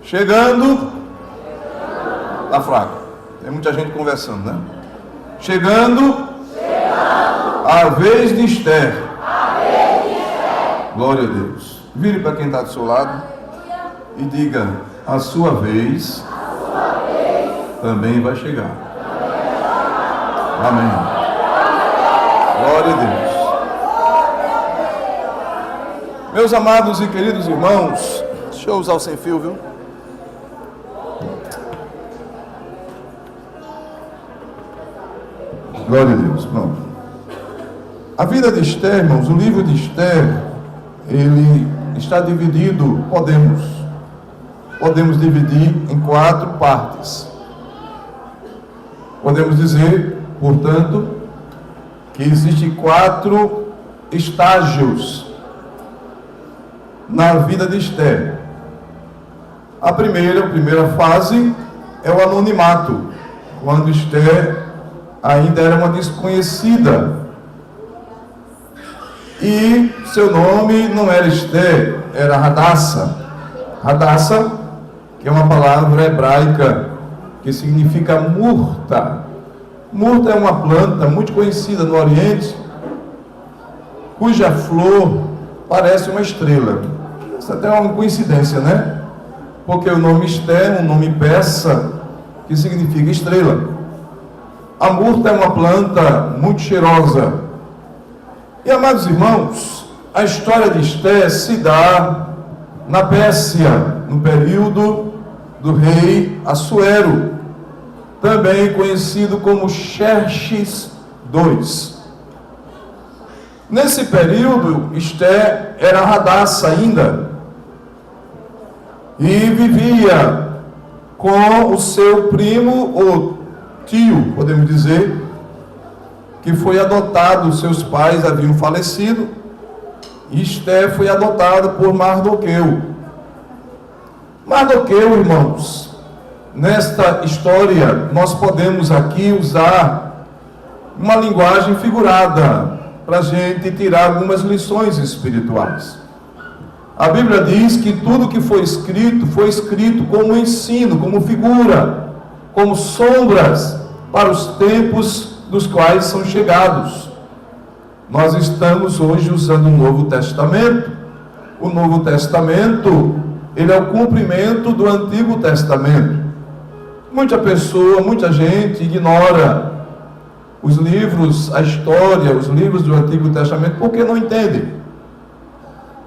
Chegando. Tá fraco. Tem muita gente conversando, né? Chegando. A vez de Esther. Glória a Deus. Vire para quem está do seu lado e diga: a sua vez também vai chegar. Amém. Glória a Deus. Meus amados e queridos irmãos, deixa eu usar o sem fio, viu? Glória a Deus. Pronto. A vida de Esther, irmãos, o livro de Esther, ele está dividido, podemos dividir em 4 partes. Podemos dizer, portanto, que existem 4 estágios na vida de Esther. A primeira fase é o anonimato, quando Esther ainda era uma desconhecida. E seu nome não era Esther, era Hadassa. Hadassa, que é uma palavra hebraica que significa murta. Murta é uma planta muito conhecida no Oriente, cuja flor parece uma estrela. Isso até é uma coincidência, né? Porque o nome Esther é um nome persa que significa estrela. A murta é uma planta muito cheirosa. E, amados irmãos, a história de Esther se dá na Pérsia, no período do rei Assuero, também conhecido como Xerxes II. Nesse período, Esther era Hadassa ainda, e vivia com o seu primo, ou tio, podemos dizer, que foi adotado. Seus pais haviam falecido, e Esther foi adotada por Mardoqueu. Mardoqueu, irmãos, nesta história, nós podemos aqui usar uma linguagem figurada, para a gente tirar algumas lições espirituais. A Bíblia diz que tudo que foi escrito como ensino, como figura, como sombras para os tempos dos quais são chegados. Nós estamos hoje usando o Novo Testamento. O Novo Testamento, ele é o cumprimento do Antigo Testamento. Muita gente ignora os livros, a história, os livros do Antigo Testamento, porque não entendem.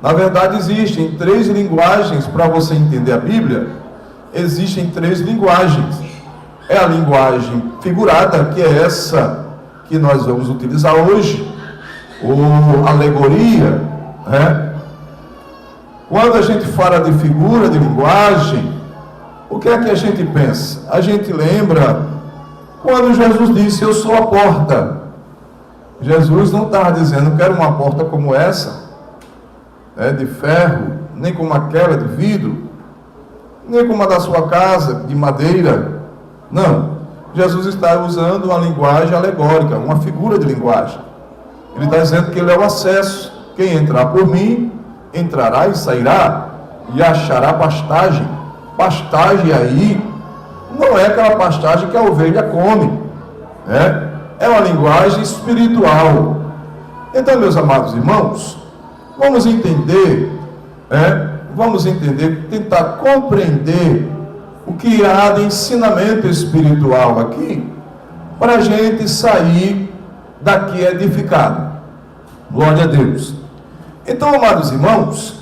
Na verdade, existem 3 linguagens para você entender a Bíblia. Existem 3 linguagens. É a linguagem figurada, que é essa que nós vamos utilizar hoje, ou alegoria, né? Quando a gente fala de figura, de linguagem, o que é que a gente pensa? A gente lembra quando Jesus disse: eu sou a porta. Jesus não estava dizendo: quero uma porta como essa, de ferro, nem como aquela de vidro, nem como a da sua casa, de madeira. Não, Jesus está usando uma linguagem alegórica, uma figura de linguagem. Ele está dizendo que ele é o acesso. Quem entrar por mim, entrará e sairá, e achará pastagem. Pastagem aí não é aquela pastagem que a ovelha come, né? É uma linguagem espiritual. Então, meus amados irmãos, vamos entender, tentar compreender o que há de ensinamento espiritual aqui, para a gente sair daqui edificado. Glória a Deus. Então, amados irmãos,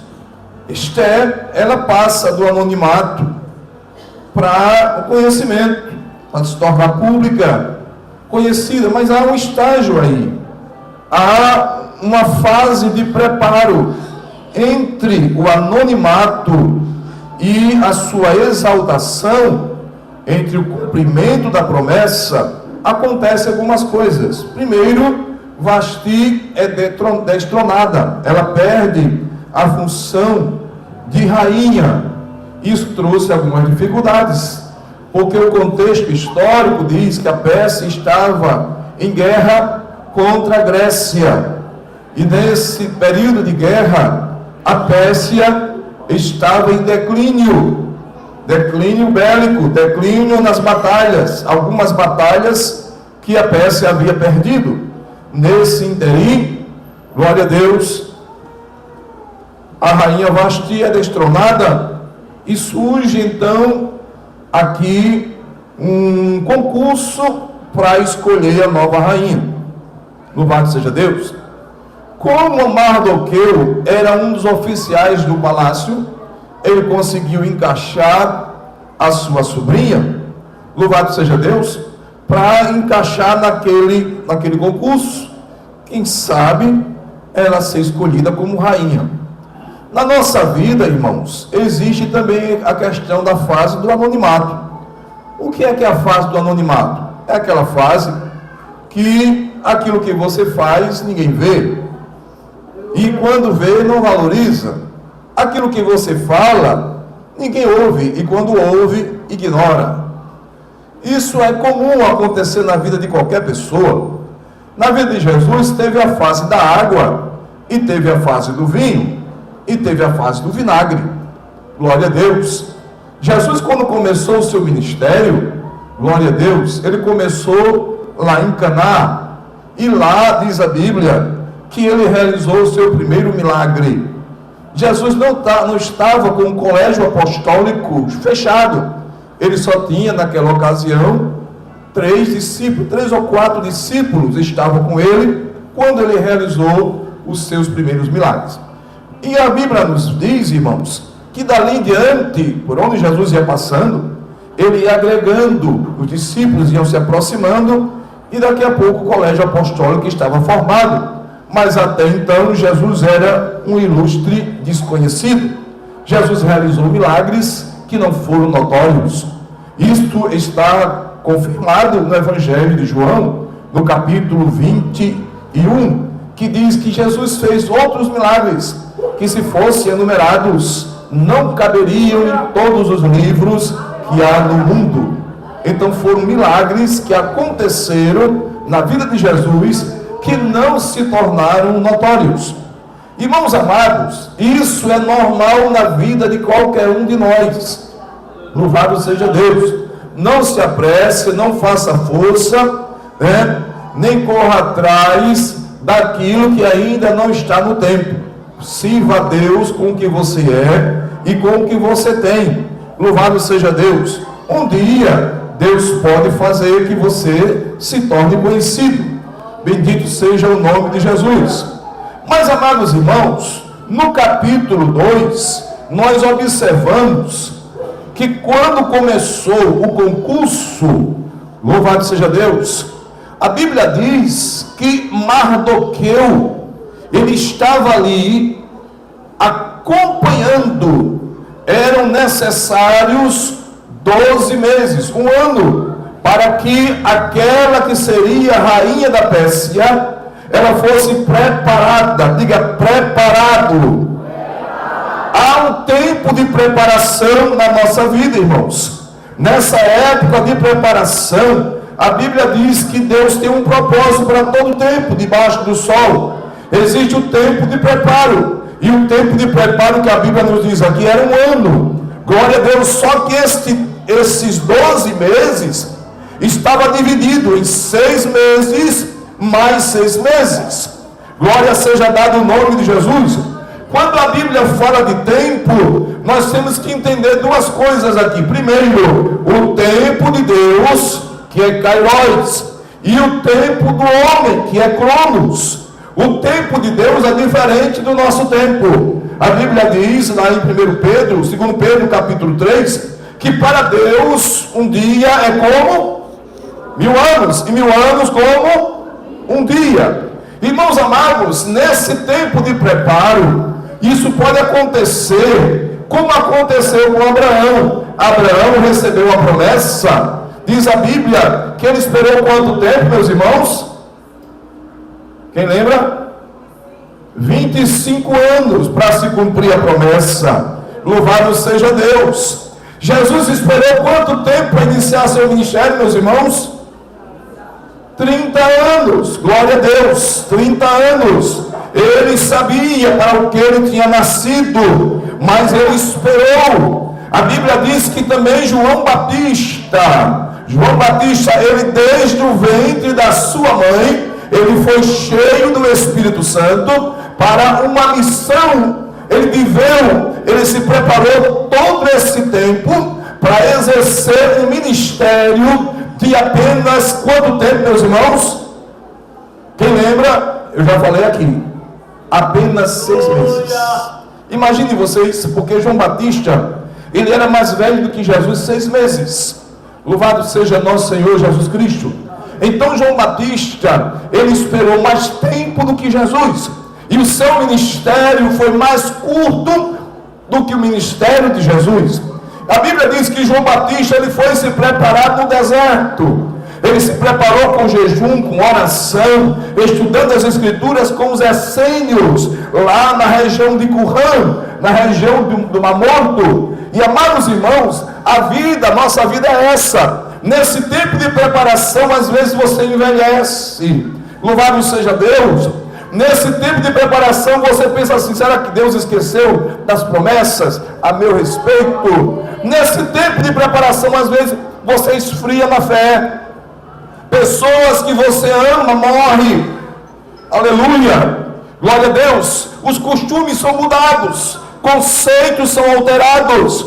Esther, ela passa do anonimato para o conhecimento, para se tornar pública, conhecida, mas há um estágio aí, há uma fase de preparo entre o anonimato e a sua exaltação, entre o cumprimento da promessa. Acontecem algumas coisas. Primeiro, Vasti é destronada, ela perde a função de rainha. Isso trouxe algumas dificuldades, porque o contexto histórico diz que a Pérsia estava em guerra contra a Grécia, e nesse período de guerra, a Pérsia estava em declínio. declínio bélico, declínio nas batalhas, algumas batalhas que a Pérsia havia perdido. Nesse interim, glória a Deus, a rainha Vasti é destronada e surge então aqui um concurso para escolher a nova rainha. Louvado seja Deus. Como Mardoqueu era um dos oficiais do palácio, ele conseguiu encaixar a sua sobrinha, louvado seja Deus, para encaixar naquele concurso. Quem sabe ela ser escolhida como rainha. Na nossa vida, irmãos, existe também a questão da fase do anonimato. O que é a fase do anonimato? É aquela fase que aquilo que você faz, ninguém vê. E quando vê, não valoriza. Aquilo que você fala, ninguém ouve. E quando ouve, ignora. Isso é comum acontecer na vida de qualquer pessoa. Na vida de Jesus, teve a fase da água, e teve a fase do vinho, e teve a fase do vinagre. Glória a Deus. Jesus, quando começou o seu ministério, glória a Deus, ele começou lá em Caná. E lá diz a Bíblia que ele realizou o seu primeiro milagre. Jesus não estava com o colégio apostólico fechado. Ele só tinha naquela ocasião 3 ou 4 discípulos estavam com ele quando ele realizou os seus primeiros milagres. E a Bíblia nos diz, irmãos, que dali em diante, por onde Jesus ia passando, ele ia agregando, os discípulos iam se aproximando, e daqui a pouco o colégio apostólico estava formado. Mas até então Jesus era um ilustre desconhecido. Jesus realizou milagres que não foram notórios. Isto está confirmado no Evangelho de João, no capítulo 21, que diz que Jesus fez outros milagres que, se fossem enumerados, não caberiam em todos os livros que há no mundo. Então foram milagres que aconteceram na vida de Jesus que não se tornaram notórios. Irmãos amados, isso é normal na vida de qualquer um de nós. Louvado seja Deus. Não se apresse, não faça força, nem corra atrás daquilo que ainda não está no tempo. Sirva a Deus com o que você é e com o que você tem. Louvado seja Deus. Um dia Deus pode fazer que você se torne conhecido. Bendito seja o nome de Jesus. Mas, amados irmãos, no capítulo 2, nós observamos que quando começou o concurso, louvado seja Deus, a Bíblia diz que Mardoqueu, ele estava ali acompanhando. Eram necessários 12 meses, um ano, para que aquela que seria a rainha da Pérsia, ela fosse preparada. Diga, preparado. Há um tempo de preparação na nossa vida, irmãos. Nessa época de preparação, a Bíblia diz que Deus tem um propósito para todo tempo debaixo do sol. Existe o tempo de preparo, e o tempo de preparo que a Bíblia nos diz aqui era um ano. Glória a Deus. Só que esses 12 meses estava dividido em 6 meses mais 6 meses. Glória seja dado o nome de Jesus. Quando a Bíblia fala de tempo, nós temos que entender duas coisas aqui. Primeiro, o tempo de Deus, que é Kairos, e o tempo do homem, que é Cronos. O tempo de Deus é diferente do nosso tempo. A Bíblia diz lá em 1 Pedro, 2 Pedro capítulo 3, que para Deus um dia é como 1000 anos, e 1000 anos como um dia. Irmãos amados, nesse tempo de preparo, isso pode acontecer, como aconteceu com Abraão. Abraão recebeu a promessa, diz a Bíblia, que ele esperou quanto tempo, meus irmãos? Quem lembra? 25 anos para se cumprir a promessa. Louvado seja Deus. Jesus esperou quanto tempo para iniciar seu ministério, meus irmãos? 30 anos, glória a Deus, 30 anos. Ele sabia para o que ele tinha nascido, mas ele esperou. A Bíblia diz que também João Batista, ele desde o ventre da sua mãe, ele foi cheio do Espírito Santo para uma missão. Ele viveu, ele se preparou todo esse tempo para exercer um ministério de apenas quanto tempo, meus irmãos? Quem lembra? Eu já falei aqui, apenas 6 meses. Imagine vocês, porque João Batista, ele era mais velho do que Jesus 6 meses. Louvado seja nosso Senhor Jesus Cristo. Então João Batista, ele esperou mais tempo do que Jesus, e o seu ministério foi mais curto do que o ministério de Jesus. A Bíblia diz que João Batista, ele foi se preparar no deserto. Ele se preparou com jejum, com oração, estudando as Escrituras com os essênios, lá na região de Qumran, na região do Mar Morto. E amados irmãos, a nossa vida é essa. Nesse tempo de preparação, às vezes você envelhece. Louvado seja Deus. Nesse tempo de preparação, você pensa assim: será que Deus esqueceu das promessas a meu respeito? Nesse tempo de preparação, às vezes você esfria na fé. Pessoas que você ama morrem. Aleluia, glória a Deus. Os costumes são mudados, conceitos são alterados.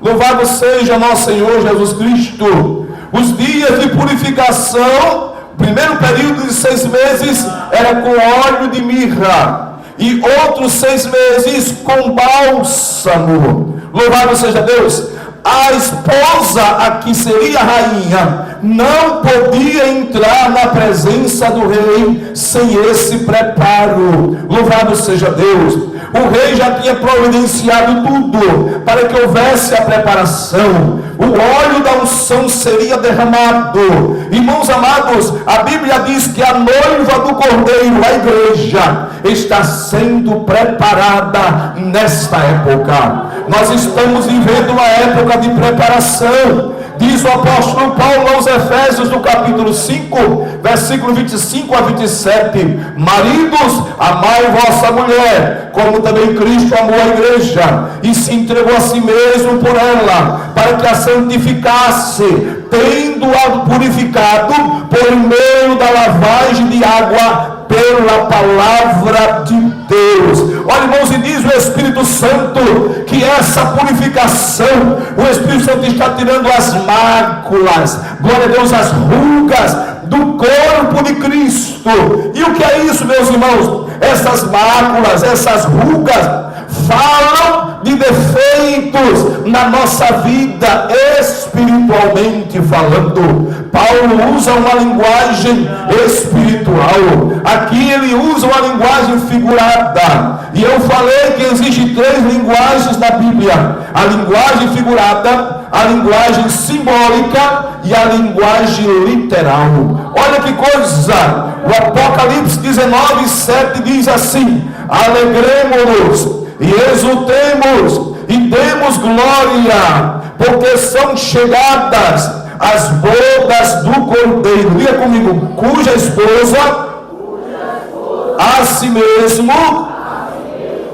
Louvado seja nosso Senhor Jesus Cristo. Os dias de purificação, primeiro período de 6 meses era com óleo de mirra, e outros 6 meses com bálsamo. Louvado seja Deus. A esposa, a que seria a rainha, não podia entrar na presença do rei sem esse preparo. Louvado seja Deus. O rei já tinha providenciado tudo para que houvesse a preparação. O óleo da unção seria derramado. Irmãos amados, a Bíblia diz que a noiva do Cordeiro, a igreja, está sendo preparada nesta época. Nós estamos vivendo uma época de preparação. Diz o apóstolo Paulo aos Efésios, no capítulo 5, versículo 25 a 27: maridos, amai vossa mulher, como também Cristo amou a igreja, e se entregou a si mesmo por ela, para que a santificasse, tendo-a purificado por meio da lavagem de água pela palavra de Deus. Olha, irmãos, e diz o Espírito Santo que essa purificação, o Espírito Santo está tirando as máculas, glória a Deus, as rugas do corpo de Cristo. E o que é isso, meus irmãos? Essas máculas, essas rugas falam de defeitos na nossa vida, espiritualmente falando. Paulo usa uma linguagem espiritual. Aqui ele usa uma linguagem figurada. E eu falei que existem 3 linguagens na Bíblia: a linguagem figurada, a linguagem simbólica e a linguagem literal. Olha que coisa! O Apocalipse 19:7 diz assim: alegremo-nos e exultemos e demos glória, porque são chegadas as bodas do Cordeiro. Diga comigo: cuja esposa a si mesmo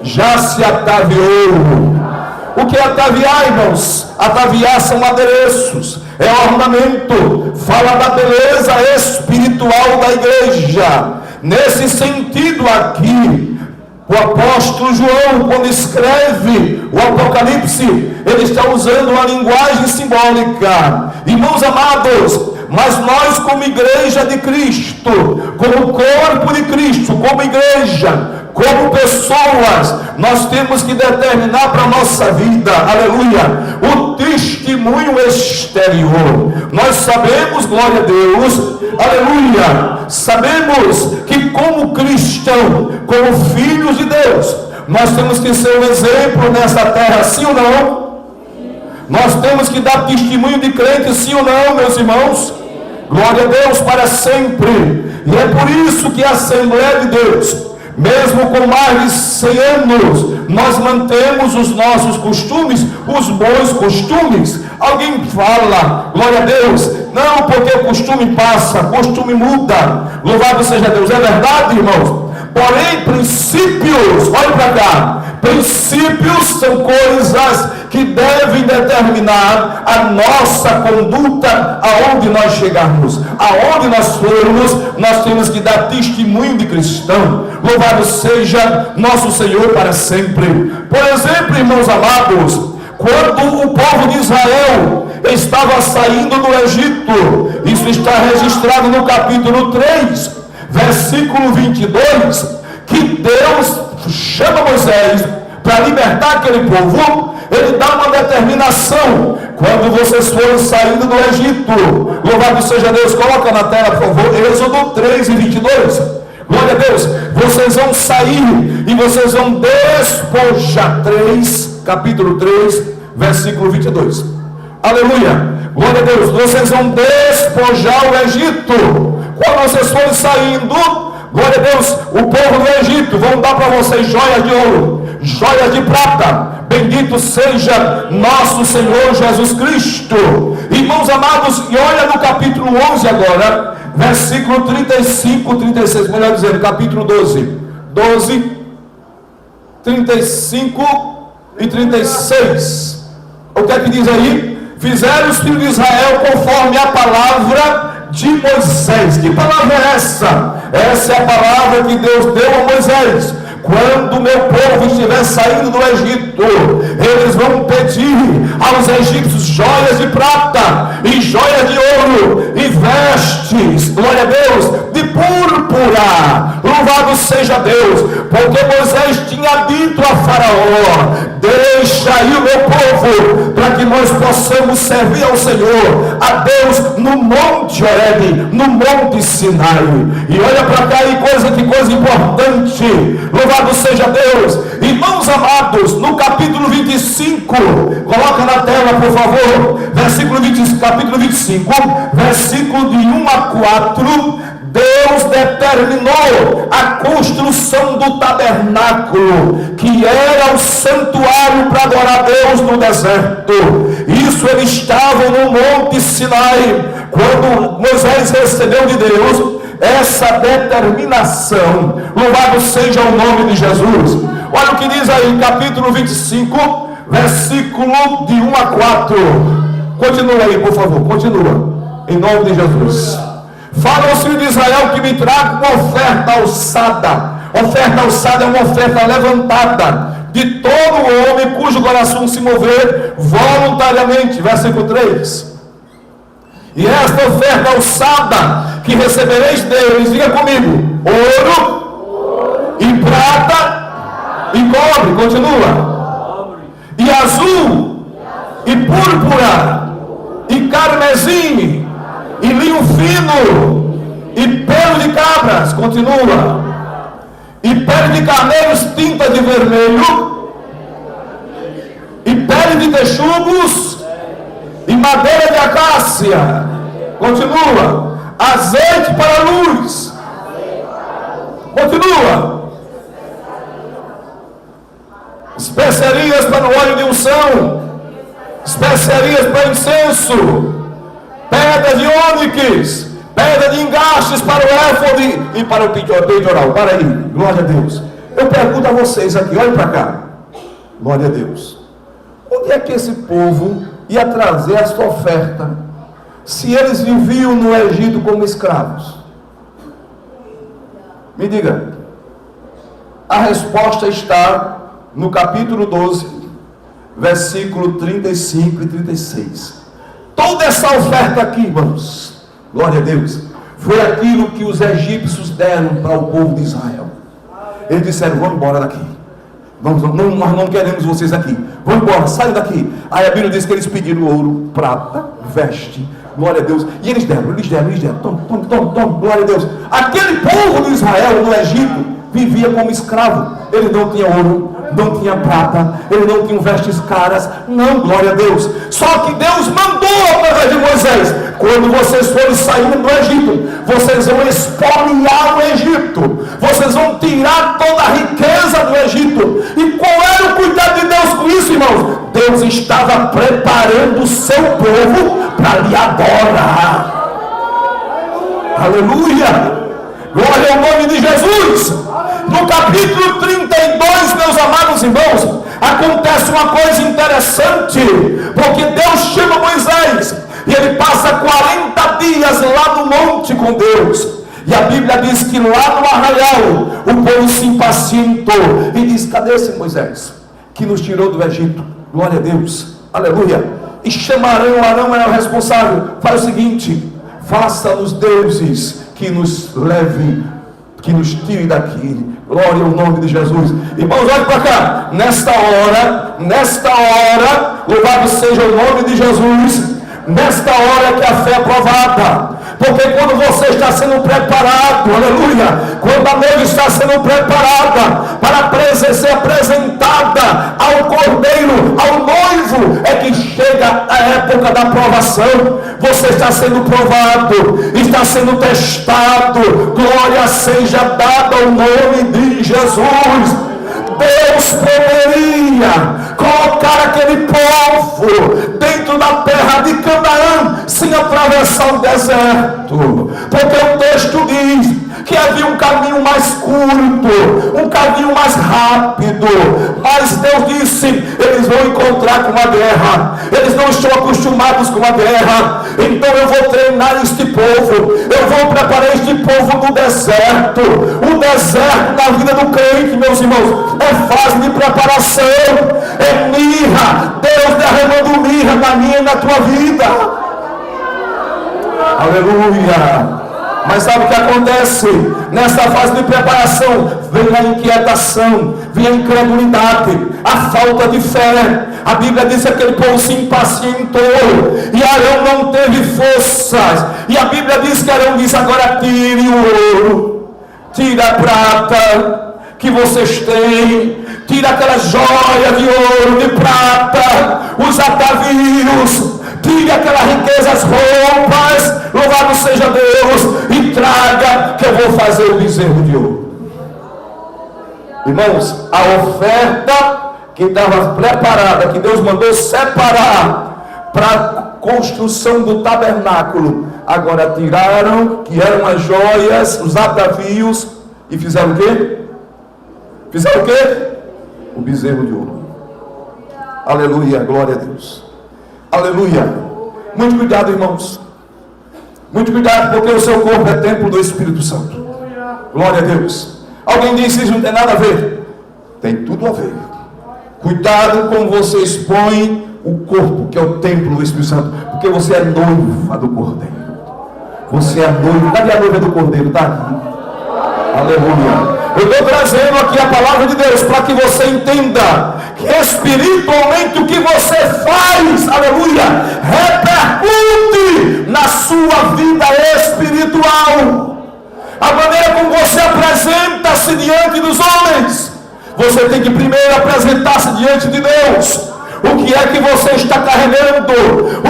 já se ataviou. O que é ataviar, irmãos? Ataviar são adereços, é ornamento, fala da beleza espiritual da igreja. Nesse sentido aqui, o apóstolo João, quando escreve o Apocalipse, ele está usando uma linguagem simbólica. Irmãos amados, mas nós, como igreja de Cristo, como corpo de Cristo, como igreja, como pessoas, nós temos que determinar para a nossa vida, aleluia, o testemunho exterior. Nós sabemos, glória a Deus, aleluia, sabemos que como cristão, como filhos de Deus, nós temos que ser um exemplo nessa terra, sim ou não? Nós temos que dar testemunho de crente, sim ou não, meus irmãos? Glória a Deus para sempre. E é por isso que a Assembleia de Deus, mesmo com mais de 100 anos, nós mantemos os nossos costumes, os bons costumes. Alguém fala, glória a Deus, não, porque o costume passa, o costume muda. Louvado seja Deus. É verdade, irmãos? Porém, princípios, olha para cá, princípios são coisas que devem determinar a nossa conduta aonde nós chegarmos, aonde nós formos. Nós temos que dar testemunho de cristão. Louvado seja nosso Senhor para sempre. Por exemplo, irmãos amados, quando o povo de Israel estava saindo do Egito, isso está registrado no capítulo 3, versículo 22, que Deus chama Moisés para libertar aquele povo. Ele dá uma determinação: quando vocês forem saindo do Egito, louvado seja Deus, coloca na tela por favor, Êxodo 3 e 22, glória a Deus, vocês vão sair e vocês vão despojar, capítulo 3, versículo 22, aleluia, glória a Deus, vocês vão despojar o Egito. Quando vocês forem saindo, glória a Deus, o povo do Egito vão dar para vocês joias de ouro, joias de prata. Bendito seja nosso Senhor Jesus Cristo. Irmãos amados, e olha no capítulo 11 agora, versículo 35, 36, melhor dizendo, capítulo 12, 35 e 36. O que é que diz aí? Fizeram os filhos de Israel conforme a palavra de Moisés. Que palavra é essa? Essa é a palavra que Deus deu a Moisés. Quando meu povo estiver saindo do Egito, eles vão pedir aos egípcios joias de prata e joias de ouro e vestes, glória a Deus, de púrpura. Louvado seja Deus, porque Moisés tinha dito a Faraó: deixa aí o meu povo, para que nós possamos servir ao Senhor, a Deus, no Monte Horebe, no Monte Sinai. E olha para cá aí, que coisa importante, louvado seja Deus, irmãos amados, no capítulo 25, coloca na tela por favor, capítulo 25, versículo de 1 a 4, Deus determinou a construção do tabernáculo, que era o santuário para adorar a Deus no deserto. Isso eles estavam no Monte Sinai, quando Moisés recebeu de Deus essa determinação. Louvado seja o nome de Jesus. Olha o que diz aí, capítulo 25, versículo de 1 a 4. Continua aí, por favor, continua, em nome de Jesus. Fala aos filhos de Israel que me tragam uma oferta alçada. Oferta alçada é uma oferta levantada de todo homem cujo coração se mover voluntariamente. Versículo 3. E esta oferta alçada que recebereis deles, diga comigo, ouro e prata e cobre, continua, e azul e púrpura e carmesim e linho fino e pelo de cabras, continua, e pele de carneiros tinta de vermelho e pele de texugos e madeira de acácia, continua, azeite para a luz, continua, especiarias para o óleo de unção, especiarias para incenso, pedra de ônix, pedra de engastes para o éfode e para o peitoral. Para aí, glória a Deus. Eu pergunto a vocês aqui, olhem para cá, glória a Deus, onde é que esse povo ia trazer essa oferta, se eles viviam no Egito como escravos? Me diga. A resposta está no capítulo 12, versículo 35 e 36. Toda essa oferta aqui, irmãos, glória a Deus, foi aquilo que os egípcios deram para o povo de Israel. Eles disseram: vamos embora daqui, nós não queremos vocês aqui, vamos embora, saiam daqui. Aí a Bíblia diz que eles pediram ouro, prata, veste, glória a Deus, e eles deram, toma, glória a Deus. Aquele povo de Israel no Egito vivia como escravo, ele não tinha ouro, não tinha prata, ele não tinha vestes caras, não, glória a Deus. Só que Deus mandou através de Moisés: quando vocês forem saindo do Egito, vocês vão expoliar o Egito, vocês vão tirar toda a riqueza do Egito. E qual era o cuidado de Deus com isso, irmãos? Deus estava preparando o seu povo para lhe adorar. Aleluia, glória ao nome de Jesus. No capítulo 32, meus amados irmãos, acontece uma coisa interessante, porque Deus chama Moisés, e ele passa 40 dias lá no monte com Deus. E a Bíblia diz que lá no arraial, o povo se impacientou, e diz: cadê esse Moisés, que nos tirou do Egito? Glória a Deus, aleluia. E chamarão, Arão é o responsável, faz o seguinte: faça-nos deuses que nos leve, que nos tire daqui. Glória ao nome de Jesus. Irmãos, olhe para cá. Nesta hora, louvado seja o nome de Jesus. Nesta hora que a fé é provada. Porque quando você está sendo preparado, aleluia, quando a noiva está sendo preparada para ser apresentada ao cordeiro, ao noivo, é que chega a época da provação. Você está sendo provado, está sendo testado. Glória seja dada ao nome de Jesus. Deus poderia colocar aquele povo dentro da terra de Canaã sem atravessar o deserto, porque o texto diz que havia um caminho mais curto, um caminho mais rápido, mas Deus disse: eles vão encontrar com uma guerra, eles não estão acostumados com a guerra, então eu vou treinar este povo, eu vou preparar este povo no deserto. O deserto na vida do crente, meus irmãos, é fase de preparação, é mirra, Deus derramando mirra na minha e na tua vida. Aleluia. Mas sabe o que acontece? Nessa fase de preparação, vem a inquietação, vem a incredulidade, a falta de fé. A Bíblia diz que aquele povo se impacientou, e Arão não teve forças. E a Bíblia diz que Arão disse: agora tire o ouro, tire a prata que vocês têm, tira aquela joia de ouro, de prata, os atavios, tire aquela riqueza, as roupas, louvado seja Deus, e traga que eu vou fazer o bezerro de ouro. Irmãos, a oferta que estava preparada, que Deus mandou separar para a construção do tabernáculo, agora tiraram, que eram as joias, os atavios, e fizeram o quê? Fizeram o quê? O bezerro de ouro. Aleluia, glória a Deus. Aleluia. Muito cuidado, irmãos. Muito cuidado, porque o seu corpo é templo do Espírito Santo. Glória a Deus. Alguém disse: isso não tem nada a ver. Tem tudo a ver. Cuidado como você expõe o corpo, que é o templo do Espírito Santo, porque você é noiva do Cordeiro. Você é noiva. Cadê a noiva do Cordeiro? Está aqui. Aleluia. Eu estou trazendo aqui a palavra de Deus para que você entenda que espiritualmente o que você faz, aleluia, repercute na sua vida espiritual. A maneira como você apresenta-se diante dos homens, você tem que primeiro apresentar-se diante de Deus. O que é que você está carregando?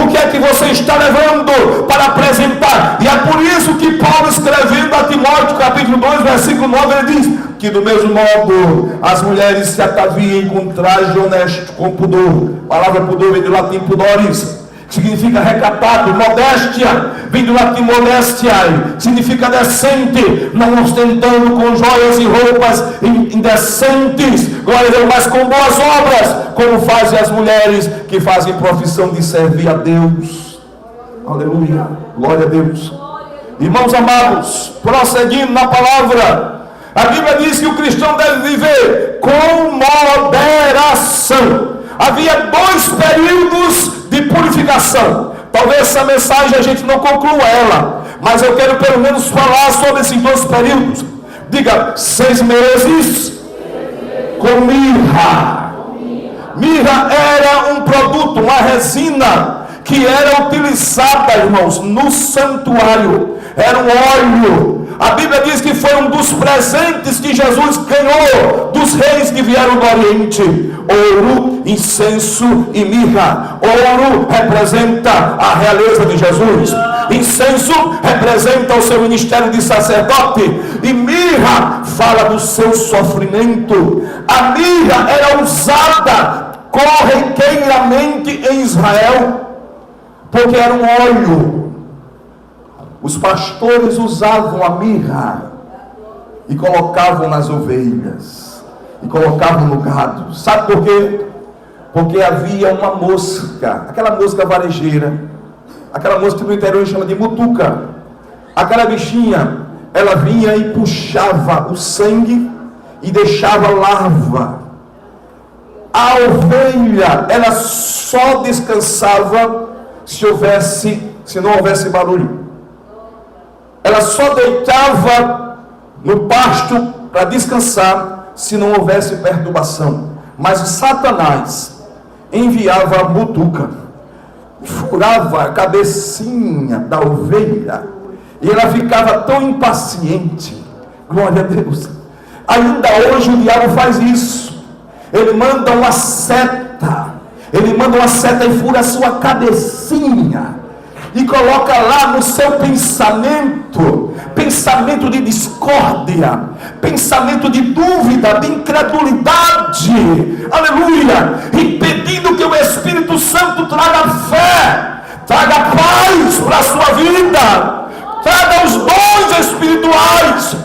O que é que você está levando para apresentar? E é por isso que Paulo, escrevendo a Timóteo, capítulo 2, versículo 9, ele diz que do mesmo modo as mulheres se ataviem com traje honesto, com pudor. A palavra pudor vem do latim pudoris, que significa recatado. Modéstia vem do latim modestiae, significa decente, não ostentando com joias e roupas indecentes, glória a Deus, mas com boas obras, como fazem as mulheres que fazem profissão de servir a Deus. Aleluia, glória a Deus. Irmãos amados, prosseguindo na palavra, a Bíblia diz que o cristão deve viver com moderação. Havia 2 períodos de purificação. Talvez essa mensagem a gente não conclua ela, mas eu quero pelo menos falar sobre esses 2 períodos. Diga: 6 meses com mirra. Mirra era um produto, uma resina que era utilizada, irmãos, no santuário. Era um óleo. A Bíblia diz que foi um dos presentes que Jesus ganhou dos reis que vieram do Oriente: ouro, incenso e mirra. Ouro representa a realeza de Jesus, incenso representa o seu ministério de sacerdote, e mirra fala do seu sofrimento. A mirra era usada corriqueiramente em Israel, porque era um óleo. Os pastores usavam a mirra e colocavam nas ovelhas, e colocavam no gado. Sabe por quê? Porque havia uma mosca, aquela mosca varejeira, aquela mosca que no interior a gente chama de mutuca. Aquela bichinha, ela vinha e puxava o sangue e deixava larva. A ovelha, ela só descansava se não houvesse barulho. Ela só deitava no pasto para descansar se não houvesse perturbação. Mas o Satanás enviava a mutuca, furava a cabecinha da ovelha, e ela ficava tão impaciente. Glória a Deus. Ainda hoje o diabo faz isso. Ele manda uma seta e fura a sua cabecinha e coloca lá no seu pensamento de discórdia, pensamento de dúvida, de incredulidade, aleluia, impedindo que o Espírito Santo traga fé, traga paz para a sua vida, traga os dons espirituais.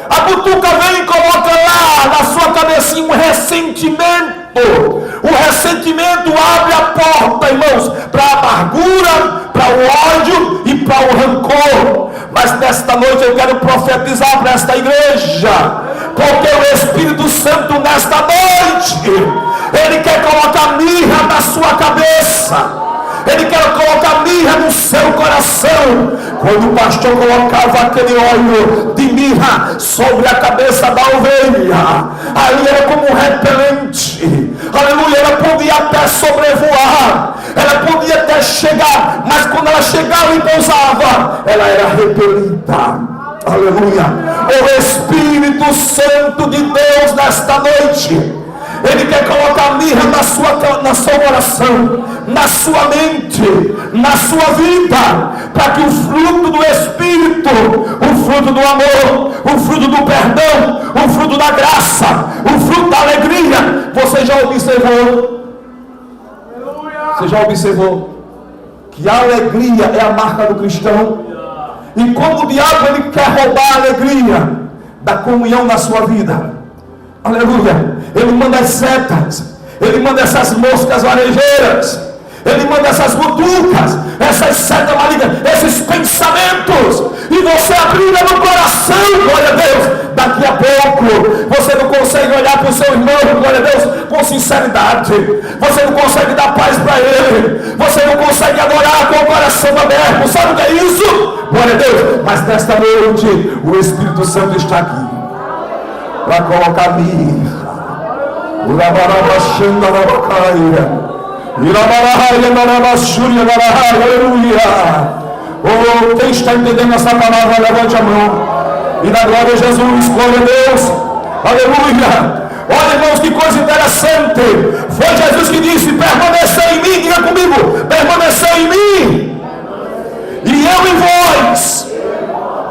A butuca vem e coloca lá na sua cabecinha um ressentimento. O ressentimento abre a porta, irmãos, para a amargura, para o ódio e para o rancor. Mas nesta noite eu quero profetizar para esta igreja, porque o Espírito Santo nesta noite, ele quer colocar mirra na sua cabeça. Ele quer colocar mirra no seu coração. Quando o pastor colocava aquele óleo de mirra sobre a cabeça da ovelha, aí era como um repelente, aleluia. Ela podia até sobrevoar, ela podia até chegar, mas quando ela chegava e pousava, ela era repelida. Aleluia. O Espírito Santo de Deus nesta noite, ele quer colocar mirra na sua oração, na sua mente, na sua vida, para que o fruto do Espírito, o fruto do amor, o fruto do perdão, o fruto da graça, o fruto da alegria. Você já observou? Você já observou que a alegria é a marca do cristão? E como o diabo ele quer roubar a alegria da comunhão na sua vida, aleluia, ele manda as setas, ele manda essas moscas varejeiras, ele manda essas butucas, essas setas malignas, esses pensamentos, e você abrindo no coração, glória a Deus. Daqui a pouco você não consegue olhar para o seu irmão, glória a Deus, com sinceridade, você não consegue dar paz para ele, você não consegue adorar com o coração aberto. Sabe o que é isso? Glória a Deus. Mas nesta noite o Espírito Santo está aqui para colocar mirra. Aleluia. Oh, quem está entendendo essa palavra, levante a mão e dá glória a Jesus. Glória a Deus. Aleluia. Olha, irmãos, que coisa interessante. Foi Jesus que disse: permanecer em mim. Diga comigo: permanecer em mim e eu em vós.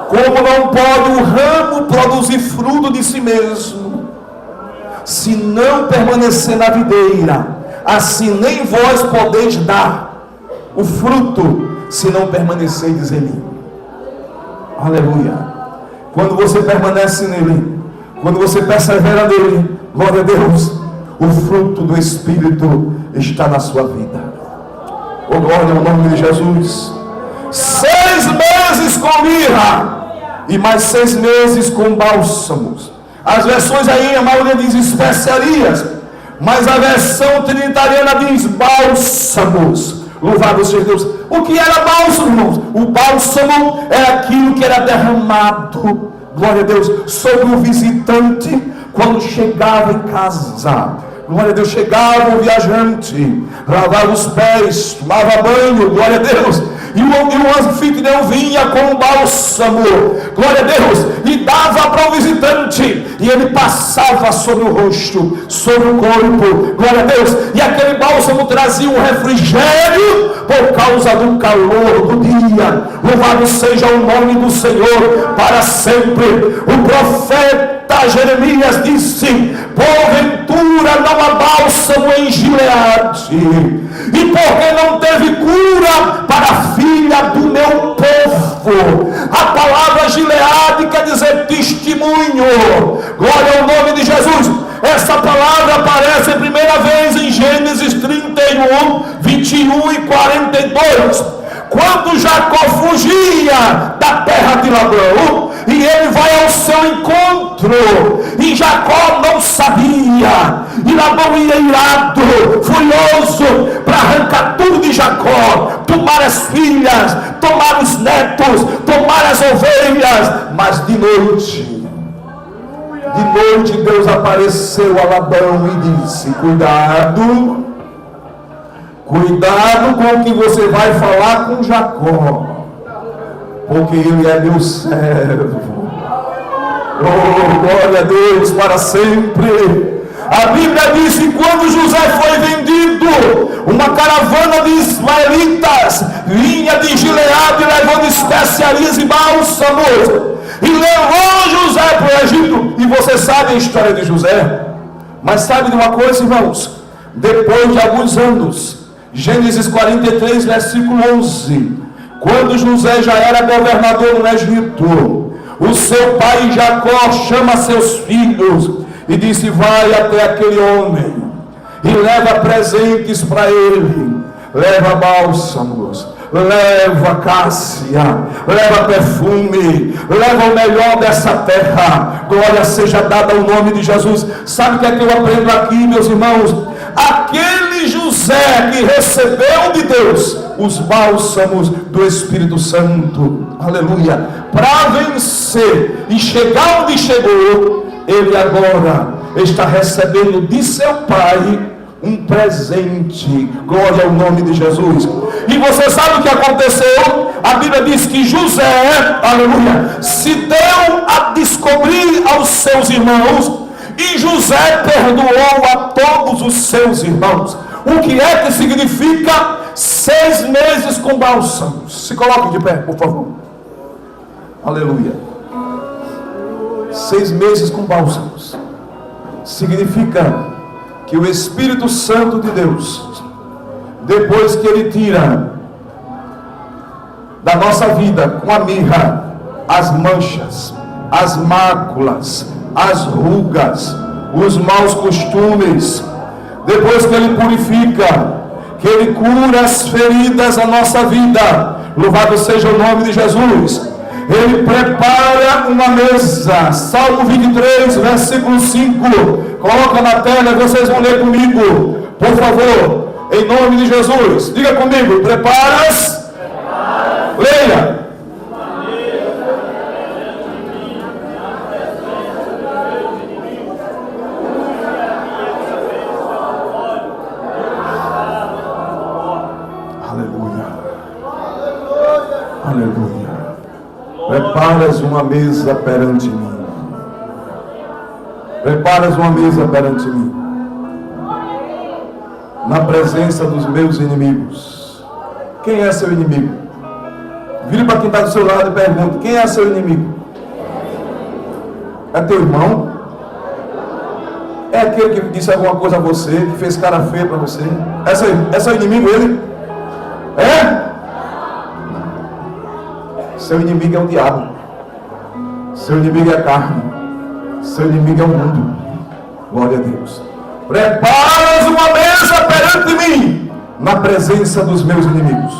Como não pode o ramo produzir fruto de si mesmo, se não permanecer na videira, assim nem vós podeis dar o fruto, se não permanecerdes em mim. Aleluia. Quando você permanece nele, quando você persevera nele, glória a Deus, o fruto do Espírito está na sua vida. Oh, glória ao nome de Jesus. 6 meses com mirra e mais 6 meses com bálsamos. As versões aí, a maioria diz especiarias, mas a versão trinitariana diz bálsamos. Louvado seja Deus. O que era bálsamo, irmãos? O bálsamo é aquilo que era derramado, glória a Deus, sobre o visitante quando chegava em casa. Glória a Deus, chegava o viajante, lavava os pés, tomava banho, glória a Deus, e o anfitrião vinha com um bálsamo, glória a Deus, e dava para o visitante, e ele passava sobre o rosto, sobre o corpo, glória a Deus, e aquele bálsamo trazia um refrigério por causa do calor do dia. Louvado seja o nome do Senhor para sempre. O profeta Jeremias disse: porventura não há bálsamo em Gileade, e porque não teve cura para a filha do meu povo. A palavra Gileade quer dizer testemunho. Glória ao nome de Jesus. Essa 41 e 42, quando Jacó fugia da terra de Labão, e ele vai ao seu encontro, e Jacó não sabia, e Labão ia irado, furioso, para arrancar tudo de Jacó, tomar as filhas, tomar os netos, tomar as ovelhas. Mas de noite Deus apareceu a Labão e disse: cuidado com o que você vai falar com Jacó, porque ele é meu servo. Oh, glória a Deus para sempre. A Bíblia diz que quando José foi vendido, uma caravana de ismaelitas vinha de Gileade levando especiarias e bálsamos, e levou José para o Egito. E você sabe a história de José. Mas sabe de uma coisa, irmãos? Depois de alguns anos, Gênesis 43, versículo 11, quando José já era governador no Egito, o seu pai Jacó chama seus filhos e disse: vai até aquele homem e leva presentes para ele, leva bálsamos, leva cássia, leva perfume, leva o melhor dessa terra. Glória seja dada ao nome de Jesus. Sabe o que é que eu aprendo aqui, meus irmãos? Aquele José que recebeu de Deus os bálsamos do Espírito Santo, aleluia, para vencer e chegar onde chegou, ele agora está recebendo de seu pai um presente. Glória ao nome de Jesus. E você sabe o que aconteceu? A Bíblia diz que José, aleluia, se deu a descobrir aos seus irmãos, e José perdoou a todos os seus irmãos. O que é que significa 6 meses com bálsamos? Se coloque de pé, por favor. Aleluia. 6 meses com bálsamos significa que o Espírito Santo de Deus, depois que ele tira da nossa vida com a mirra as manchas, as máculas, as rugas, os maus costumes, depois que ele purifica, que ele cura as feridas da nossa vida, louvado seja o nome de Jesus, ele prepara uma mesa. Salmo 23, versículo 5, coloca na tela, vocês vão ler comigo, por favor, em nome de Jesus. Diga comigo: preparas. Leia. Aleluia. Aleluia. Preparas uma mesa perante mim. Preparas uma mesa perante mim, na presença dos meus inimigos. Quem é seu inimigo? Vire para quem está do seu lado e pergunte: quem é seu inimigo? É teu irmão? É aquele que disse alguma coisa a você, que fez cara feia para você? É seu inimigo ele? É? Seu inimigo é o diabo. Seu inimigo é a carne. Seu inimigo é o mundo. Glória a Deus. Preparas uma mesa perante mim, na presença dos meus inimigos.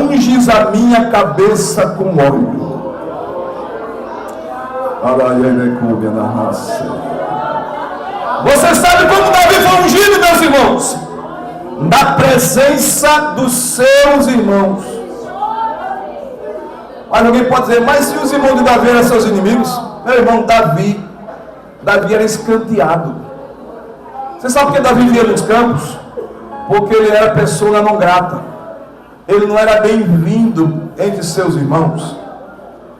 Unges a minha cabeça com óleo. Você sabe como Davi foi ungido, meus irmãos? Na presença dos seus irmãos. Mas alguém pode dizer: mas se os irmãos de Davi eram seus inimigos? Meu irmão, Davi era escanteado. Você sabe por que Davi vivia nos campos? Porque ele era pessoa não grata. Ele não era bem-vindo entre seus irmãos.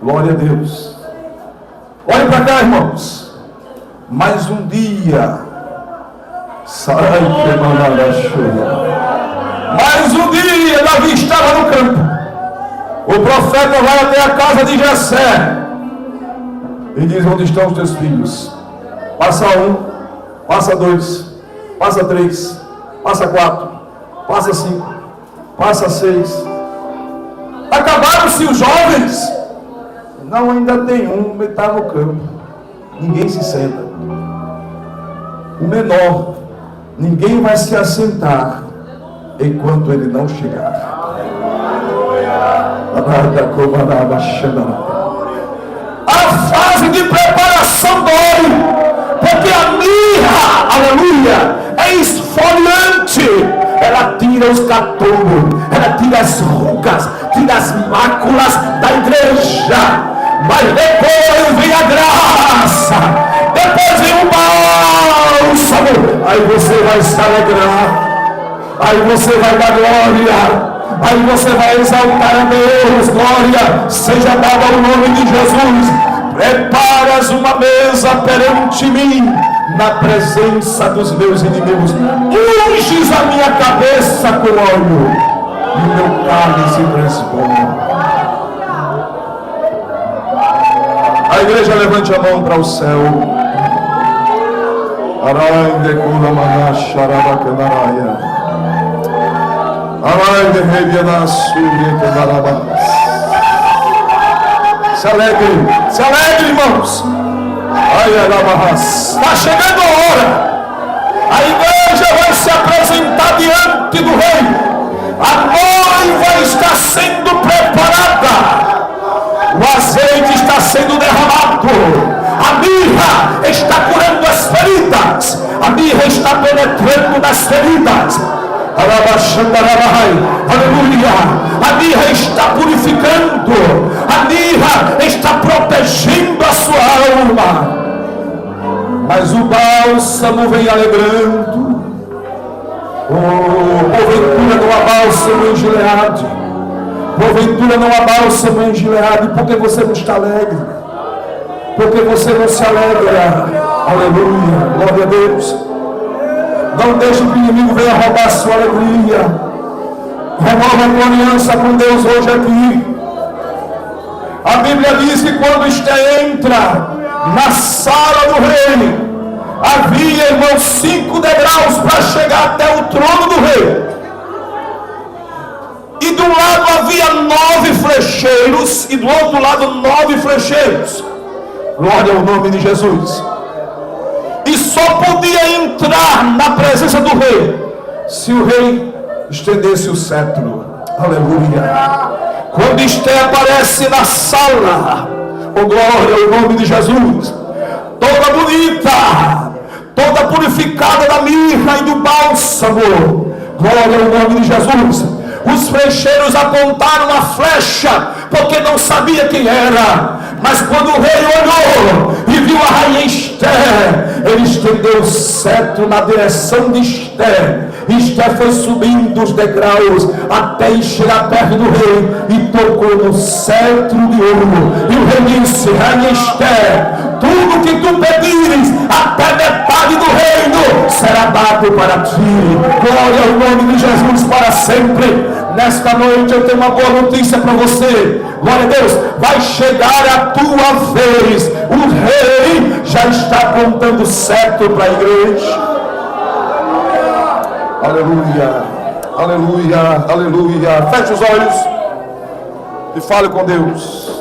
Glória a Deus. Olhem para cá, irmãos. Mais um dia. Mais um dia Davi estava no campo. O profeta vai até a casa de Jessé e diz: onde estão os teus filhos? Passa 1, passa 2, passa 3, passa 4, passa 5, passa 6. Acabaram-se os jovens? Não, ainda tem um, ele está no campo. Ninguém se senta. O menor Ninguém vai se assentar enquanto ele não chegar. A fase de preparação dói, porque a mirra, aleluia, é esfoliante. Ela tira os catumbos, ela tira as rugas, tira as máculas da igreja. Mas depois vem a graça, depois vem o bálsamo. Aí você vai se alegrar, aí você vai dar glória, aí você vai exaltar a Deus. Glória seja dada ao nome de Jesus. Preparas uma mesa perante mim, na presença dos meus inimigos. Unges a minha cabeça com óleo, e o meu cálice transborda. A igreja levante a mão para o céu. Arainde kula manasha rabakanaraya. Arainde rebiana suri kanarabas. Se alegre, irmãos. Está chegando a hora. A igreja vai se apresentar diante do rei. A noiva está sendo preparada. O azeite está sendo derramado. A mirra está curando as feridas. A mirra está penetrando nas feridas. Aleluia. A mirra está purificando. A mirra está protegendo a sua alma. Mas o bálsamo vem alegrando. Oh, porventura não há bálsamo em Gileade. Porventura não há bálsamo em Gileade. Por que você não está alegre? Por que você não se alegra? Aleluia, glória a Deus. Não deixe que o inimigo venha roubar a sua alegria. Renova a tua aliança com Deus hoje aqui. A Bíblia diz que quando Esté entra na sala do rei, havia, irmãos, 5 degraus para chegar até o trono do rei. E do lado havia 9 flecheiros, e do outro lado 9 flecheiros. Glória ao nome de Jesus. E só podia entrar na presença do rei se o rei estendesse o cetro. Aleluia. Quando Esté aparece na sala, oh glória ao nome de Jesus, toda bonita, toda purificada da mirra e do bálsamo, glória ao nome de Jesus. Os flecheiros apontaram a flecha, porque não sabia quem era. Mas quando o rei olhou e viu a rainha Esté, ele estendeu o cetro na direção de Esté. Esté foi subindo os degraus até chegar perto do rei e tocou no cetro de ouro. E o rei disse: rainha Esté, tudo que tu pedires, até metade do reino, será dado para ti. Glória ao nome de Jesus para sempre. Nesta noite eu tenho uma boa notícia para você. Glória a Deus, vai chegar a tua vez. O rei já está apontando certo para a igreja. Aleluia, aleluia, aleluia. Feche os olhos e fale com Deus.